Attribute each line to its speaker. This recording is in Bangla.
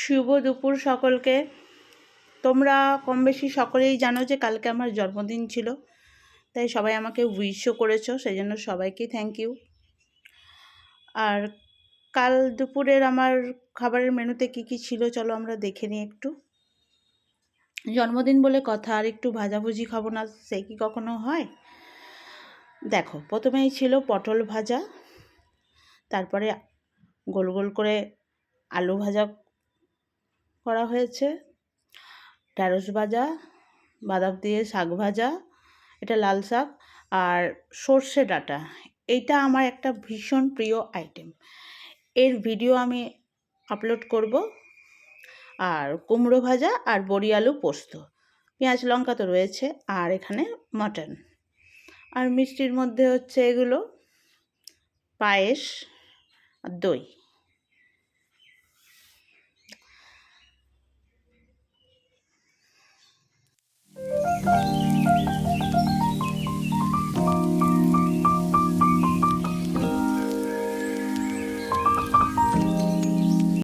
Speaker 1: শুভ দুপুর সকলকে। তোমরা কম বেশি সকলেই জানো যে কালকে আমার জন্মদিন ছিল, তাই সবাই আমাকে উইশও করেছো, সেই জন্য সবাইকে থ্যাংক ইউ। আর কাল দুপুরের আমার খাবারের মেনুতে কি কি ছিল চলো আমরা দেখে নিই একটু। জন্মদিন বলে কথা, আর একটু ভাজাভুজি খাবো না সে কি কখনো হয়? দেখো, প্রথমেই ছিল পটল ভাজা, তারপরে গোল গোল করে আলু ভাজা করা হয়েছে, ঢ্যাঁড়স ভাজা, বাদাম দিয়ে শাক ভাজা, এটা লাল শাক, আর সর্ষে ডাঁটা। এইটা আমার একটা ভীষণ প্রিয় আইটেম, এর ভিডিও আমি আপলোড করব। আর কুমড়ো ভাজা আর বড়ি আলু পোস্ত, পেঁয়াজ লঙ্কা তো রয়েছে, আর এখানে মাটন। আর মিষ্টির মধ্যে হচ্ছে এগুলো পায়েস আর দই।